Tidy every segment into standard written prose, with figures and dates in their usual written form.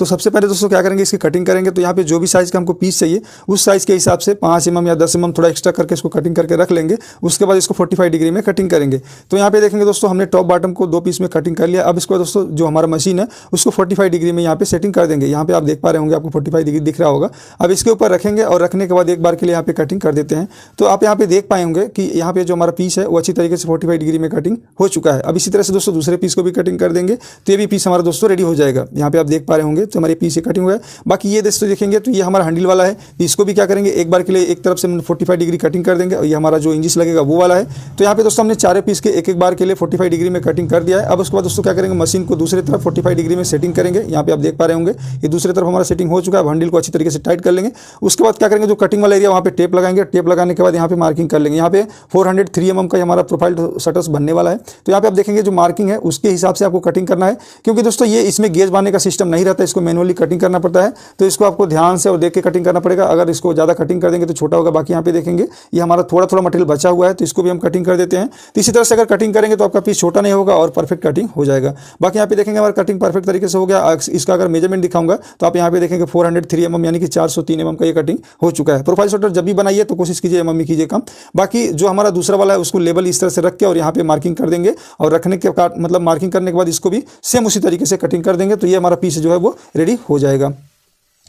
तो सबसे पहले दोस्तों क्या करेंगे, इसकी कटिंग करेंगे। तो यहाँ पे जो भी साइज़ का हमको पीस चाहिए उस साइज़ के हिसाब से 5 mm या 10 mm थोड़ा एक्स्ट्रा करके इसको कटिंग करके रख लेंगे। उसके बाद इसको 45 डिग्री में कटिंग करेंगे। तो यहाँ पे देखेंगे दोस्तों हमने टॉप बॉटम को 2 पीस में कटिंग कर लिया। अब इसको दोस्तों जो हमारा मशीन है उसको 45 डिग्री में यहाँ पे सेटिंग कर देंगे। यहाँ पे आप देख पा रहे होंगे, आपको 45 डिग्री दिख रहा होगा। अब इसके ऊपर रखेंगे और रखने के बाद एक बार के लिए यहाँ पे कटिंग कर देते हैं। तो आप यहाँ पे देख पाए होंगे कि यहाँ पे जो हमारा पीस है वो अच्छी तरीके से 45 डिग्री में कटिंग हो चुका है। अब इसी तरह से दोस्तों दूसरे पीस को भी कटिंग कर देंगे तो ये भी पीस हमारा दोस्तों रेडी हो जाएगा। यहाँ पे आप देख पा रहे होंगे तो हमारे पीस से कटिंग हुआ है। बाकी ये दोस्तों देखेंगे तो ये हमारा हैंडल वाला है, इसको भी क्या करेंगे एक बार के लिए एक तरफ से 45 डिग्री कटिंग कर देंगे। और ये हमारा जो इंजिस लगेगा वो वाला है। तो यहाँ पे दोस्तों हमने चारों पीस के एक बार के लिए 45 डिग्री में कटिंग कर दिया है। अब उसके बाद दोस्तों क्या करेंगे, मशीन को दूसरी तरफ 45 डिग्री में सेटिंग करेंगे। यहाँ पे आप देख पा रहे होंगे ये दूसरी तरफ हमारा सेटिंग हो चुका है। हैंडल को अच्छी तरीके से टाइट कर लेंगे। उसके बाद क्या करेंगे, जो कटिंग वाला एरिया वहाँ पे टेप लगाएंगे। टेप लगाने के बाद यहाँ पे मार्किंग कर लेंगे। यहाँ पे 403 mm का हमारा प्रोफाइल शटर्स बनने वाला है। तो यहाँ पे आप देखेंगे जो मार्किंग है उसके हिसाब से आपको कटिंग करना है, क्योंकि दोस्तों ये इसमें गेज बांधने का सिस्टम नहीं रहता, इसको मैनुअली कटिंग करना पड़ता है। तो इसको आपको ध्यान से और देख के कटिंग करना पड़ेगा। अगर इसको ज़्यादा कटिंग कर देंगे तो छोटा होगा। बाकी यहाँ पे देखेंगे ये हमारा थोड़ा थोड़ा मटेरियल बचा हुआ है, तो इसको भी हम कटिंग कर देते हैं। तो इसी तरह से अगर कटिंग करेंगे तो आपका पीस छोटा नहीं होगा और परफेक्ट कटिंग हो जाएगा। बाकी यहाँ पे देखेंगे हमारा कटिंग परफेक्ट तरीके से हो गया। इसका अगर मेजरमेंट दिखाऊंगा तो आप यहाँ पे देखेंगे 403 mm यानी कि 403 mm का ये कटिंग हो चुका है। प्रोफाइल शटर जब भी बनाइए तो कोशिश कीजिए mm में कीजिए कम। बाकी जो हमारा दूसरा वाला है उसको लेवल इस तरह से रख के और यहाँ पे मार्किंग कर देंगे। और रखने के बाद मतलब मार्किंग करने के बाद इसको भी सेम उसी तरीके से कटिंग कर देंगे। तो ये हमारा पीस जो है वो रेडी हो जाएगा।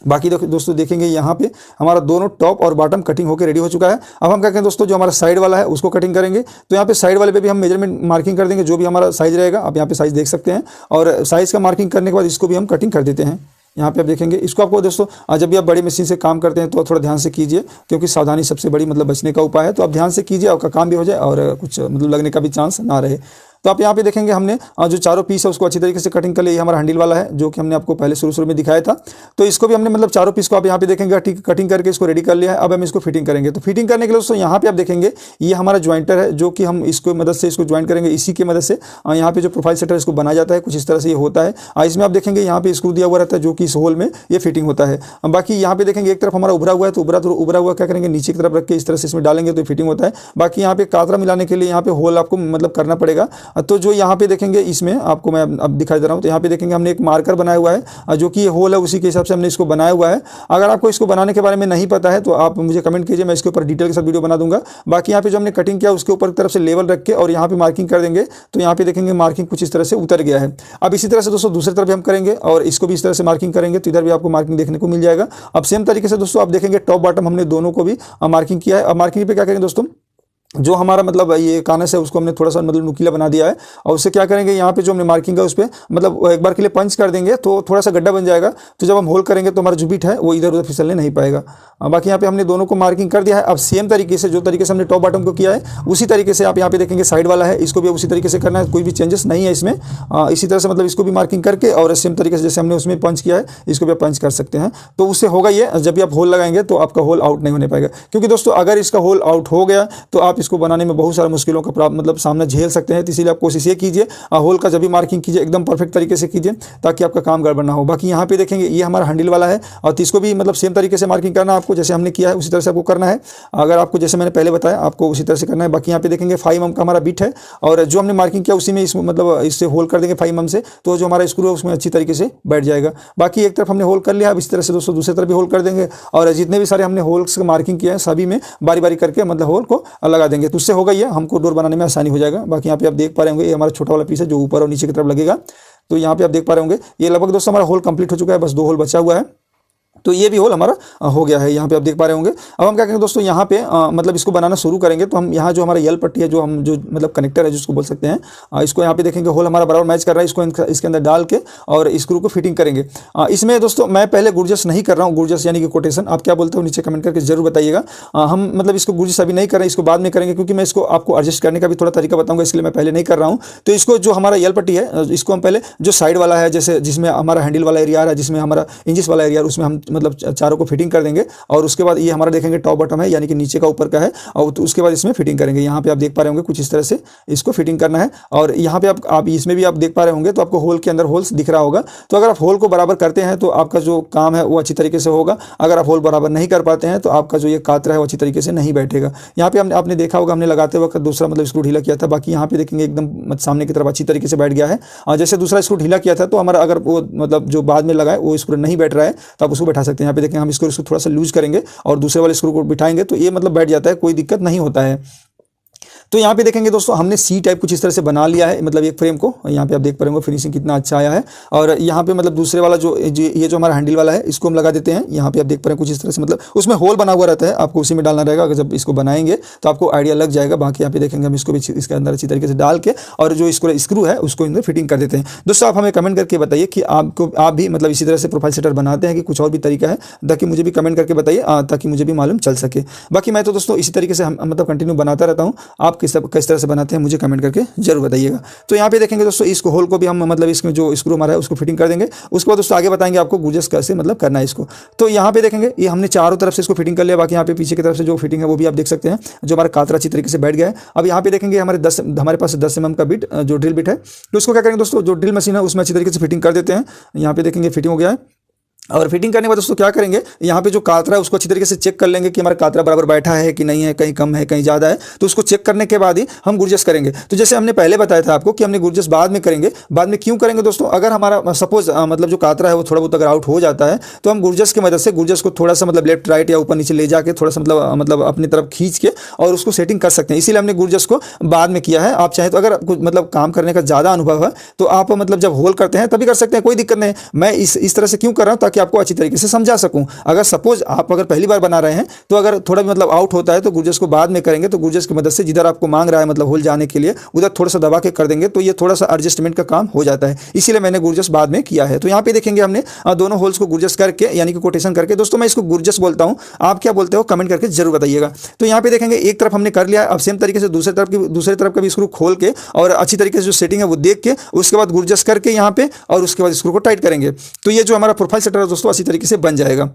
बाकी दोस्तों देखेंगे यहाँ पे हमारा दोनों टॉप और बॉटम कटिंग होकर रेडी हो चुका है। अब हम क्या करें दोस्तों, जो हमारा साइड वाला है उसको कटिंग करेंगे। तो यहाँ पे साइड वाले पे भी हम मेजरमेंट मार्किंग कर देंगे, जो भी हमारा साइज रहेगा। आप यहाँ पे साइज देख सकते हैं। और साइज का मार्किंग करने के बाद इसको भी हम कटिंग कर देते हैं। यहाँ पे आप देखेंगे इसको आपको दोस्तों जब भी आप बड़ी मशीन से काम करते हैं तो थोड़ा ध्यान से कीजिए, क्योंकि सावधानी सबसे बड़ी मतलब बचने का उपाय है। तो आप ध्यान से कीजिए, आपका काम भी हो जाए और कुछ मतलब लगने का भी चांस ना रहे। तो आप यहाँ पे देखेंगे हमने जो चारों पीस है उसको अच्छी तरीके से कटिंग कर लिया। ये हमारा हैंडल वाला है जो कि हमने आपको पहले शुरू में दिखाया था। तो इसको भी हमने मतलब चारों पीस को आप यहाँ पे देखेंगे ठीक कटिंग करके इसको रेडी कर लिया है। अब हम इसको फिटिंग करेंगे। तो फिटिंग करने के लिए दोस्तों यहाँ पे आप देखेंगे ये हमारा ज्वाइंटर है, जो कि हम इसको मदद से इसको ज्वाइन करेंगे। इसी की मदद से यहाँ पे जो प्रोफाइल सेटर इसको बनाया जाता है, कुछ इस तरह से ये होता है। इसमें आप देखेंगे यहाँ पे स्क्रू दिया हुआ रहता है, जो कि इस होल में ये फिटिंग होता है। बाकी यहाँ पे देखेंगे एक तरफ हमारा उभरा हुआ है, तो उभरा हुआ क्या करेंगे नीचे की तरफ रख के इस तरह से इसमें डालेंगे तो फिटिंग होता है। बाकी यहाँ पे कातरा मिलाने के लिए यहाँ पे होल आपको मतलब करना पड़ेगा। तो जो यहाँ पे देखेंगे इसमें आपको मैं अब दिखाई दे रहा हूँ। तो यहाँ पे देखेंगे हमने एक मार्कर बनाया हुआ है, जो कि ये होल है, उसी के हिसाब से हमने इसको बनाया हुआ है। अगर आपको इसको बनाने के बारे में नहीं पता है तो आप मुझे कमेंट कीजिए, मैं इसके ऊपर डिटेल के साथ वीडियो बना दूंगा। बाकी यहाँ पे जो हमने कटिंग किया उसके ऊपर तरफ से लेवल रख के और यहाँ पे मार्किंग कर देंगे। तो यहाँ पे देखेंगे मार्किंग कुछ इस तरह से उतर गया है। अब इसी तरह से दोस्तों दूसरी तरफ भी हम करेंगे और इसको भी इस तरह से मार्किंग करेंगे, तो इधर भी आपको मार्किंग देखने को मिल जाएगा। अब सेम तरीके से दोस्तों आप देखेंगे टॉप बॉटम हमने दोनों को भी मार्किंग किया है। अब मार्किंग पे क्या करेंगे दोस्तों, जो हमारा मतलब ये कानस है उसको हमने थोड़ा सा मतलब नुकीला बना दिया है। और उससे क्या करेंगे, यहाँ पे जो हमने मार्किंग है उस पर मतलब एक बार के लिए पंच कर देंगे तो थोड़ा सा गड्ढा बन जाएगा। तो जब हम होल करेंगे तो हमारा जो बिट है वो इधर उधर फिसलने नहीं पाएगा। बाकी यहाँ पे हमने दोनों को मार्किंग कर दिया है। अब सेम तरीके से जो तरीके से हमने टॉप बॉटम को किया है उसी तरीके से आप यहाँ पे देखेंगे साइड वाला है, इसको भी उसी तरीके से करना है, कोई भी चेंजेस नहीं है इसमें। इसी तरह से मतलब इसको भी मार्किंग करके और सेम तरीके से जैसे हमने उसमें पंच किया है इसको भी आप पंच कर सकते हैं। तो उससे होगा ये, जब भी आप होल लगाएंगे तो आपका होल आउट नहीं होने पाएगा। क्योंकि दोस्तों अगर इसका होल आउट हो गया तो आप इसको बनाने में बहुत सारे मुश्किलों का मतलब सामना झेल सकते हैं। तो इसीलिए आप कोशिश ये कीजिए होल का जब भी मार्किंग कीजिए एकदम परफेक्ट तरीके से कीजिए, ताकि आपका काम गड़बड़ ना हो। बाकी यहाँ पे देखेंगे ये हमारा हैंडल वाला है और इसको भी मतलब सेम तरीके से मार्किंग करना है आपको, जैसे हमने किया है उसी तरह से आपको करना है। अगर आपको जैसे मैंने पहले बताया आपको उसी तरह से करना है। बाकी यहाँ पे देखेंगे 5 mm का हमारा बिट है और जो हमने मार्किंग किया उसी में इस मतलब इससे होल कर देंगे 5 mm से, तो जो हमारा स्क्रू है उसमें अच्छी तरीके से बैठ जाएगा। बाकी एक तरफ हमने होल कर लिया, अब इस तरह से दोस्तों दूसरी तरफ भी होल कर देंगे और जितने भी सारे हमने होल्स का मार्किंग किया है सभी में बारी बारी करके मतलब होल को लगा देंगे। तो उससे होगा ये हमको डोर बनाने में आसानी हो जाएगा। बाकी यहाँ पे आप देख पा रहे होंगे ये हमारा छोटा वाला पीस है जो ऊपर और नीचे की तरफ लगेगा। तो यहाँ पे आप देख पा रहे होंगे ये लगभग दोस्तों हमारा होल कंप्लीट हो चुका है, बस 2 होल बचा हुआ है। तो ये भी होल हमारा हो गया है, यहाँ पे आप देख पा रहे होंगे। अब हम क्या करेंगे दोस्तों, यहाँ पे मतलब इसको बनाना शुरू करेंगे। तो हम यहाँ जो हमारा यल पट्टी है, जो हम जो मतलब कनेक्टर है जिसको बोल सकते हैं, इसको यहाँ पे देखेंगे होल हमारा बराबर मैच कर रहा है। इसको इसके अंदर डाल के और स्क्रू को फिटिंग करेंगे। इसमें दोस्तों मैं पहले गुर्जस नहीं कर रहा हूँ, गुर्जस यानी कि कोटेशन, आप क्या बोलते हो नीचे कमेंट करके जरूर बताइएगा। हम मतलब इसको गुर्जस अभी नहीं कर रहे हैं, इसको बाद में करेंगे, क्योंकि मैं इसको आपको एडजस्ट करने का भी थोड़ा तरीका बताऊंगा, इसलिए मैं पहले नहीं कर रहा हूँ। तो इसको जो हमारा यल पट्टी है इसको हम पहले जो साइड वाला है, जैसे जिसमें हमारा हैंडल वाला एरिया है, जिसमें हमारा इंजिस वाला एरिया है, उसमें हम मतलब चारों को फिटिंग कर देंगे। और उसके बाद ये हमारा देखेंगे टॉप बॉटम है, यानी कि नीचे का ऊपर का है, और तो उसके बाद इसमें फिटिंग करेंगे। यहाँ पे आप देख पा रहे होंगे कुछ इस तरह से इसको फिटिंग करना है। और यहाँ पे आप इसमें भी आप देख पा रहे होंगे तो आपको होल के अंदर होल्स दिख रहा होगा। तो अगर आप होल को बराबर करते हैं तो आपका जो काम है वो अच्छी तरीके से होगा। अगर आप होल बराबर नहीं कर पाते हैं तो आपका जो ये कातरा है वो अच्छी तरीके से नहीं बैठेगा। यहाँ पे आपने देखा होगा हमने लगाते वक्त दूसरा मतलब स्क्रू ढीला किया था, बाकी यहाँ पे देखेंगे एकदम सामने की तरफ अच्छी तरीके से बैठ गया है। और जैसे दूसरा स्क्रू ढीला किया था तो हमारा अगर वो मतलब जो बाद में लगा है वो स्क्रू नहीं बैठ रहा है तो आप उसको बैठा सकते हैं। यहाँ पे देखें हम इसको थोड़ा सा लूज करेंगे और दूसरे वाले स्क्रू को बिठाएंगे तो ये मतलब बैठ जाता है, कोई दिक्कत नहीं होता है। तो यहाँ पे देखेंगे दोस्तों हमने सी टाइप कुछ इस तरह से बना लिया है, मतलब एक फ्रेम को। यहाँ पे आप देख पाएंगे फिनिशिंग कितना अच्छा आया है। और यहाँ पे मतलब दूसरे वाला ये जो हमारा हैंडल वाला है इसको हम लगा देते हैं। यहाँ पे आप देख पा रहे हैं कुछ इस तरह से, मतलब उसमें होल बना हुआ रहता है, आपको उसी में डालना रहेगा। अगर जब इसको बनाएंगे तो आपको आइडिया लग जाएगा। बाकी यहाँ पे देखेंगे हम इसको भी इसके अंदर अच्छी तरीके से डाल के और जो इसको स्क्रू है उसको अंदर फिटिंग कर देते हैं। दोस्तों आप हमें कमेंट करके बताइए कि आप भी मतलब इसी तरह से प्रोफाइल सेटर बनाते हैं कि कुछ और भी तरीका है, ताकि मुझे भी कमेंट करके बताइए, ताकि मुझे भी मालूम चल सके। बाकी मैं तो दोस्तों इसी तरीके से मतलब कंटिन्यू बनाता रहता हूँ। आप किस तरह से बनाते हैं मुझे कमेंट करके जरूर बताइएगा। तो यहाँ पे देखेंगे दोस्तों इसको होल को भी हम मतलब इसमें जो स्क्रू हमारा है उसको फिटिंग कर देंगे। उसके बाद दोस्तों आगे बताएंगे आपको गुर्जस कैसे मतलब करना है इसको। तो यहाँ पे देखेंगे ये हमने चारों तरफ से इसको फिटिंग कर लिया। बाकी यहाँ पे पीछे की तरफ से जो फिटिंग है वो भी आप देख सकते हैं, जो हमारा कातरा अच्छी तरीके से बैठ गया है। अब यहाँ पे देखेंगे हमारे पास 10 mm का बिट जो ड्रिल बिट है, तो उसको क्या करेंगे दोस्तों, जो ड्रिल मशीन है उसमें अच्छी तरीके से फिटिंग कर देते हैं। यहाँ पे देखेंगे फिटिंग हो गया है। और फिटिंग करने के बाद दोस्तों क्या करेंगे, यहाँ पे जो कातरा है उसको अच्छी तरीके से चेक कर लेंगे कि हमारा कातरा बराबर बैठा है कि नहीं है, कहीं कम है कहीं ज़्यादा है। तो उसको चेक करने के बाद ही हम गुर्जस करेंगे। तो जैसे हमने पहले बताया था आपको कि हमने गुर्जस बाद में करेंगे। बाद में क्यों करेंगे दोस्तों, अगर हमारा सपोज मतलब जो कातरा है वो थोड़ा बहुत अगर आउट हो जाता है तो हम गुर्जस की मदद से गुर्जस को थोड़ा सा मतलब लेफ्ट राइट या ऊपर नीचे ले जाके थोड़ा सा मतलब अपनी तरफ खींच के और उसको सेटिंग कर सकते हैं। इसीलिए हमने गुर्जस को बाद में किया है। आप चाहें तो अगर मतलब काम करने का ज़्यादा अनुभव है तो आप मतलब जब होल करते हैं तभी कर सकते हैं, कोई दिक्कत नहीं। मैं इस तरह से क्यों कर रहा हूँ, ताकि आपको अच्छी तरीके से समझा सकूं। अगर सपोज आप अगर पहली बार बना रहे हैं तो अगर थोड़ा भी मतलब आउट होता है तो गुर्जस को बाद में करेंगे। तो गुर्जस की मदद से जिधर आपको मांग रहा है मतलब होल जाने के लिए उधर थोड़ा सा दबा के कर देंगे तो ये थोड़ा सा एडजस्टमेंट का काम हो जाता है। इसीलिए मैंने गुर्जस बाद में किया है। तो यहाँ पे देखेंगे हमने दोनों होल्स को गुर्जस करके यानी कि कोटेशन करके, दोस्तों मैं इसको गुर्जस बोलता हूँ, आप क्या बोलते हो कमेंट करके जरूर बताइएगा। तो यहाँ पे देखेंगे एक तरफ हमने कर लिया। अब सेम तरीके से दूसरे तरफ का भी स्क्रू खोल के और अच्छी तरीके से जो सेटिंग है वो देख के उसके बाद गुर्जस करके यहाँ पे और उसके बाद स्क्रू को टाइट करेंगे। तो ये जो हमारा प्रोफाइल सेटर है दोस्तों अच्छी तरीके से बन जाएगा।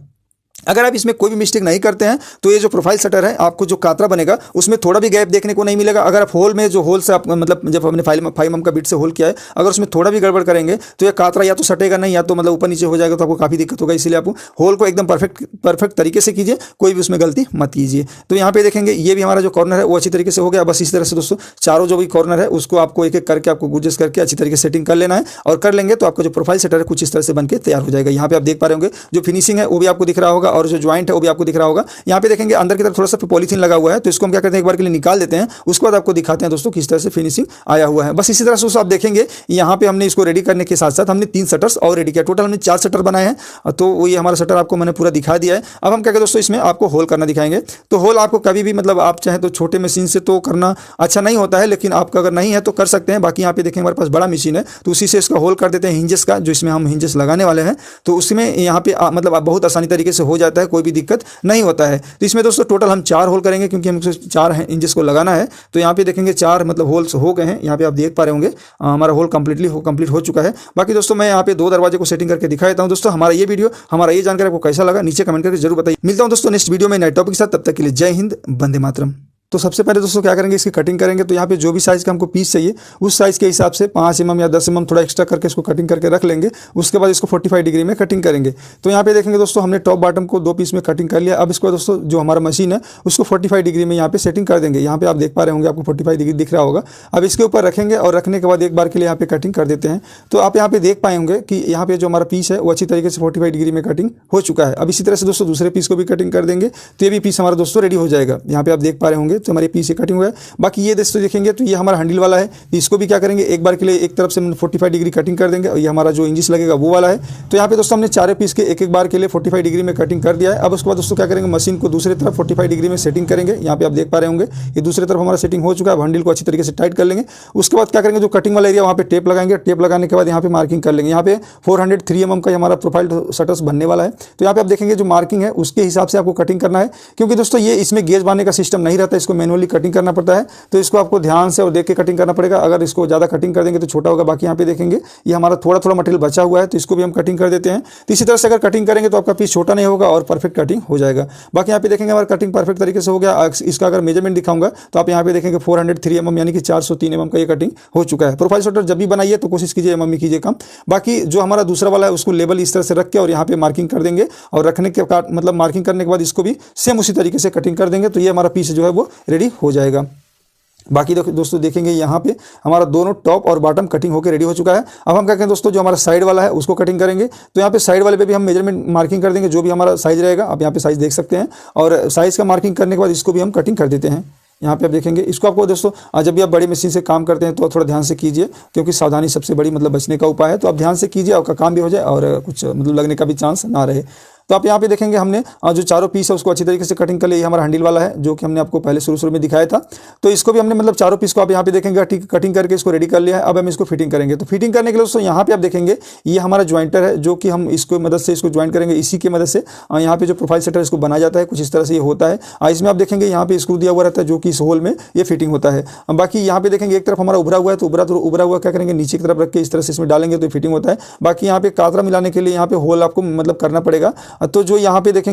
अगर आप इसमें कोई भी मिस्टेक नहीं करते हैं तो ये जो प्रोफाइल शटर है आपको जो कातरा बनेगा उसमें थोड़ा भी गैप देखने को नहीं मिलेगा। अगर आप होल में जो होल से आप मतलब जब हमने 5 mm का बिट से होल किया है, अगर उसमें थोड़ा भी गड़बड़ करेंगे तो ये कातरा या तो सटेगा नहीं या तो मतलब ऊपर नीचे हो जाएगा, तो आपको काफ़ी दिक्कत होगा। इसलिए आप होल को एकदम परफेक्ट तरीके से कीजिए, कोई भी उसमें गलती मत कीजिए। तो यहाँ पे देखेंगे ये भी हमारा जो कॉर्नर है वो अच्छी तरीके से हो गया। बस इस तरह से दोस्तों चारों जो भी कॉर्नर है उसको आपको एक एक करके आपको गुर्जस करके अच्छी तरीके से सेटिंग कर लेना है। और कर लेंगे तो आपका जो प्रोफाइल सेटर है कुछ इस तरह से बनकर तैयार हो जाएगा। यहाँ पे आप देख पा रहे होंगे जो फिनिशिंग है वो भी आपको दिख रहा होगा और जो ज्वाइंट है वो भी आपको दिख रहा होगा। यहाँ पे देखेंगे अंदर की तरफ थोड़ा सा पॉलीथीन लगा हुआ है, तो इसको हम क्या करते हैं एक बार के लिए निकाल देते हैं। उसके बाद आपको दिखाते हैं दोस्तों किस तरह से फिनिशिंग आया हुआ है। बस इसी तरह से आप देखेंगे यहाँ पे हमने इसको रेडी करने के साथ साथ हमने 3 शटर्स और रेडी किया। टोटल हमने 4 शटर बनाए हैं। तो वो ये हमारा शटर आपको मैंने पूरा दिखा दिया है। अब हम क्या करें दोस्तों इसमें आपको होल करना दिखाएंगे। तो होल आपको कभी भी मतलब आप चाहें तो छोटे मशीन से तो करना अच्छा नहीं होता है, लेकिन आपका अगर नहीं है तो कर सकते हैं। बाकी यहाँ पे देखेंगे हमारे पास बड़ा मशीन है तो उसी से इसका होल कर देते हैं हिंजेस का, जो इसमें हम हिंजेस लगाने वाले हैं। तो उसमें यहाँ पे मतलब बहुत आसानी तरीके से हो जाता है, कोई भी दिक्कत नहीं होता है। तो इसमें दोस्तों टोटल हम 4 होल करेंगे क्योंकि हम 4 इंचेस को लगाना है। तो यहाँ पे देखेंगे 4 मतलब होल्स हो गए हैं। यहाँ पे आप देख पा रहे होंगे हमारा होल कंप्लीट हो चुका है। बाकी दोस्तों मैं यहाँ पे 2 दरवाजे को सेटिंग करके दिखा देता हूँ। दोस्तों हमारा ये वीडियो हमारा ये जानकारी आपको कैसा लगा नीचे कमेंट करके जरूर बताइए। मिलता हूँ दोस्तों नेक्स्ट वीडियो में नए टॉपिक के साथ। तब तक के लिए जय हिंद, वंदे मातरम। तो सबसे पहले दोस्तों क्या करेंगे, इसकी कटिंग करेंगे। तो यहाँ पे जो भी साइज़ का हमको पीस चाहिए उस साइज़ के हिसाब से 5 mm या 10 mm थोड़ा एक्स्ट्रा करके इसको कटिंग करके रख लेंगे। उसके बाद इसको 45 डिग्री में कटिंग करेंगे। तो यहाँ पे देखेंगे दोस्तों हमने टॉप बॉटम को 2 पीस में कटिंग कर लिया। अब इसको दोस्तों जो हमारा मशीन है उसको 45 डिग्री में यहाँ पे सेटिंग कर देंगे। यहाँ पे आप देख पा रहे होंगे आपको 45 डिग्री दिख रहा होगा। अब इसके ऊपर रखेंगे और रखने के बाद एक बार के लिए यहाँ पे कटिंग कर देते हैं। तो आप यहाँ पे देख पाए होंगे कि यहाँ पे जो हमारा पीस है वो अच्छी तरीके से 45 डिग्री में कटिंग हो चुका है। अब इसी तरह से दोस्तों दूसरे पीस को भी कटिंग कर देंगे तो ये भी पीस हमारा दोस्तों रेडी हो जाएगा। यहाँ पे आप देख पा रहे होंगे तो हमारे पीस से कटिंग। बाकी ये दोस्तों देखेंगे तो ये हमारा हैंडल वाला है, इसको भी क्या करेंगे एक बार के लिए एक तरफ से 45 डिग्री कटिंग कर देंगे। और ये हमारा जो इंजिस लगेगा वो वाला है। तो यहाँ पे दोस्तों हमने 4 पीस के एक बार के लिए 45 डिग्री में कटिंग कर दिया है। अब उसके बाद दोस्तों क्या करेंगे मशीन को दूसरी तरफ 45 डिग्री में सेटिंग करेंगे। यहाँ पे आप देख पा रहे होंगे ये दूसरी तरफ हमारा सेटिंग हो चुका है। हैंडल को अच्छी तरीके से टाइट कर लेंगे। उसके बाद क्या करेंगे जो कटिंग वाला एरिया वहाँ पे टेप लगाएंगे। टेप लगाने के बाद यहाँ पे मार्किंग कर लेंगे। यहाँ पे 403 mm का हमारा प्रोफाइल शटर्स बनने वाला है। तो यहाँ पे आप देखेंगे जो मार्किंग है उसके हिसाब से आपको कटिंग करना है, क्योंकि दोस्तों ये इसमें गेज बांधने का सिस्टम नहीं रहता। इसको इसको मैनुअली कटिंग करना पड़ता है, तो इसको आपको ध्यान से और देख के कटिंग करना पड़ेगा। अगर इसको ज़्यादा कटिंग कर देंगे तो छोटा होगा। बाकी यहाँ पे देखेंगे ये हमारा थोड़ा थोड़ा मटेरियल बचा हुआ है, तो इसको भी हम कटिंग कर देते हैं। तो इसी तरह से अगर कटिंग करेंगे तो आपका पीस छोटा नहीं होगा और परफेक्ट कटिंग हो जाएगा। बाकी यहाँ पे देखेंगे हमारा कटिंग परफेक्ट तरीके से हो गया। इसका अगर मेजरमेंट दिखाऊंगा तो आप यहाँ पे देखेंगे 403 mm यानी कि 403 mm का ये कटिंग हो चुका है। प्रोफाइल शॉटर जब भी बनाइए तो कोशिश कीजिए mm में कीजिए कम। बाकी जो हमारा दूसरा वाला है उसको लेवल इस तरह से रख के और यहाँ पे मार्किंग कर देंगे, और रखने के बाद मतलब मार्किंग करने के बाद इसको भी सेम उसी तरीके से कटिंग कर देंगे, तो ये हमारा पीस जो है वो रेडी हो जाएगा। बाकी दोस्तों देखेंगे यहाँ पे हमारा दोनों टॉप और बॉटम कटिंग होकर रेडी हो चुका है। अब हम क्या करें दोस्तों, जो हमारा साइड वाला है उसको कटिंग करेंगे। तो यहाँ पे साइड वाले पे भी हम मेजरमेंट मार्किंग कर देंगे, जो भी हमारा साइज रहेगा। आप यहाँ पे साइज देख सकते हैं, और साइज का मार्किंग करने के बाद इसको भी हम कटिंग कर देते हैं। यहाँ पे आप देखेंगे इसको। आपको दोस्तों जब भी आप बड़ी मशीन से काम करते हैं तो थोड़ा ध्यान से कीजिए, क्योंकि सावधानी सबसे बड़ी मतलब बचने का उपाय है। तो आप ध्यान से कीजिए, आपका काम भी हो जाए और कुछ मतलब लगने का भी चांस ना रहे। तो आप यहाँ पे देखेंगे हमने जो चारों पीस है उसको अच्छी तरीके से कटिंग कर लिया। ये हमारा हैंडल वाला है जो कि हमने आपको पहले शुरू में दिखाया था। तो इसको भी हमने मतलब चारों पीस को आप यहाँ पे देखेंगे कटिंग करके इसको रेडी कर लिया है। अब हम इसको फिटिंग करेंगे। तो फिटिंग करने के लिए दोस्तों यहाँ पे आप देखेंगे ये हमारा ज्वाइंटर है, जो कि हम इसको मदद से इसको ज्वाइन करेंगे। इसी की मदद से यहाँ पे जो प्रोफाइल सेटर इसको बनाया जाता है, कुछ इस तरह से ये होता है। इसमें आप देखेंगे यहाँ पे स्क्रू दिया हुआ रहता है, जो कि इस होल में ये फिटिंग होता है। बाकी यहाँ पे देखेंगे एक तरफ हमारा उभरा हुआ है, तो उभरा हुआ क्या करेंगे, नीचे की तरफ रख के इस तरह से इसमें डालेंगे तो फिटिंग होता है। बाकी यहाँ पे कातरा मिलाने के लिए यहाँ पे होल आपको मतलब करना पड़ेगा। तो जो यहाँ पे देखेंगे